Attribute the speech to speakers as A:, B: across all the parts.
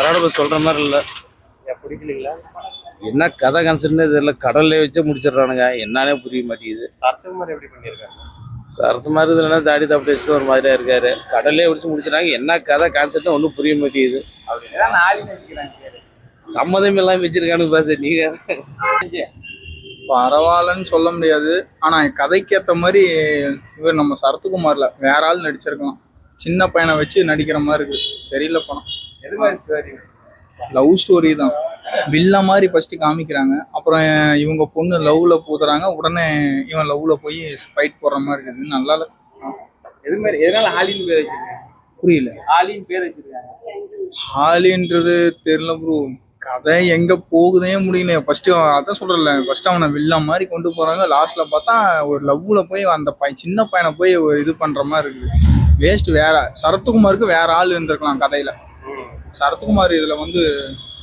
A: பரவாயில்ல சொல்ற மாதிரி இல்லை.
B: பிடிக்கலீங்களா?
A: என்ன கதை கான்செப்ட்னு தெரியல. கடல்ல வச்சு முடிச்சிடுறானுங்க. என்னன்னே புரிய மாட்டேங்குது.
B: சரத்குமார் எப்படி பண்ணியிருக்காங்க?
A: சரத்து மாதிரி இதுலன்னா தாடி தப்பு டேஸ்ட் ஒரு மாதிரியா இருக்காரு. கடல்லே வச்சு முடிச்சிடறாங்க. என்ன கதை கான்செப்ட்னு ஒன்றும் புரிய மாட்டேங்குது. சம்மதம் எல்லாம் வச்சிருக்கானு பாச நீங்க.
C: பரவாயில்லன்னு சொல்ல முடியாது. ஆனா கதைக்கு ஏற்ற மாதிரி இவர் நம்ம சரத்குமார்ல வேற ஆள் நடிச்சிருக்கலாம். சின்ன பையனை வச்சு நடிக்கிற மாதிரி இருக்கு. சரியில்லை படம். லவ் ஸ்டோரி தான். வில்ல மாதிரி ஃபர்ஸ்ட் காமிக்கிறாங்க. அப்புறம் இவங்க பொண்ணு லவ்ல பூத்துறாங்க. உடனே இவன் லவ்ல போய் ஃபைட் போடுற மாதிரி இருக்குது. நல்லா இல்லை. புரியல. ஹாலின்றது தெரியல ப்ரோ. கதை எங்க போகுதே முடியல. ஃபர்ஸ்ட் அதான் சொல்றல, ஃபர்ஸ்ட் அவனை வில்ல மாதிரி கொண்டு போறாங்க. லாஸ்ட்ல பார்த்தா ஒரு லவ்ல போய் அந்த சின்ன பையனை போய் ஒரு இது பண்ற மாதிரி இருக்குது. வேஸ்ட். வேற சரத்குமாருக்கு வேற ஆள் இருந்திருக்கலாம் கதையில. சரத்குமார் இதுல வந்து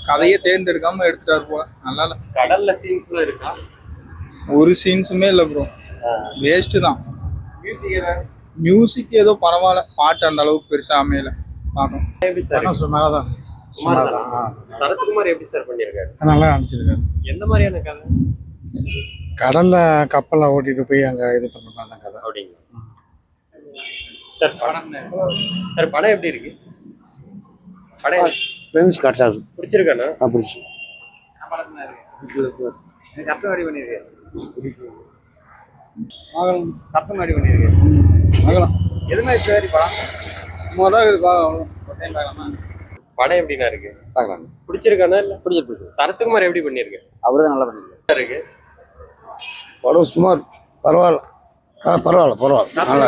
C: கதையை தேர்ந்தெடுக்காம எடுத்துட்டாரு போல. நல்லா இல்ல.
B: கடல்ல சீன்ஸ்ல இருக்கா?
C: ஒரு சீன்ஸுமே இல்லை ப்ரோ. வேஸ்ட் தான். மியூசிக் ஏதோ பரவாயில்ல. பாட்டு அந்த அளவுக்கு பெருசா அமையல. பார்க்கணும்.
D: சுமாராதான்.
B: சரத்குமார் எப்படி சார் பண்ணியிருக்காரு?
D: நல்லா நடிச்சிருக்காரு.
B: எந்த மாதிரியான கதை?
D: கடல்ல கப்பலை ஓட்டிட்டு போய் அங்க இது பண்ண கதை.
B: அப்படிங்களா சார்? படம் எப்படி இருக்கு? படம் பிடிச்சிருக்கானா?
D: பிடிச்சி
C: எது மாதிரி சரி படம் சும்மா
B: படம் எப்படின்னா இருக்கு?
E: பார்க்கலாம்.
B: பிடிச்சிருக்கானா? இல்ல
E: பிடிச்சிருக்கு.
B: சரத்குமார் எப்படி பண்ணிருக்கு?
E: அவரு தான் நல்லா பண்ணிருக்காரு.
B: இருக்கு
D: படம் சுமார் பரவாயில்ல. நல்லா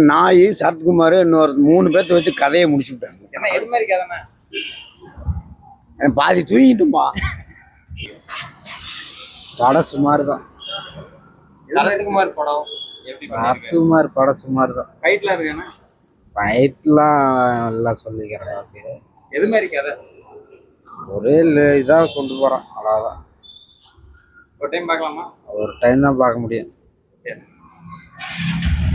D: நாய் சரத்குமார் இன்னொரு 3 பேர்த்த வச்சு கதையை முடிச்சு விட்டாங்க. பாதி தூங்கிட்டும்பா. படம் சுமார் தான்.
B: சரத்குமார் படம் எப்படி பண்ணிருக்கு?
D: சரத்குமார் படம் சுமார் தான்.
B: ஃபைட்லாம் இருக்கானா?
D: ஃபைட்லாம் எல்லாம் சொல்லிக்கிறேன்.
B: எது மாதிரி கதை?
D: ஒரே இதாக கொண்டு போகிறான். அவ்வளோதான்.
B: ஒரு டைம் பார்க்கலாமா?
D: ஒரு டைம் தான் பார்க்க முடியும்.
B: சரி.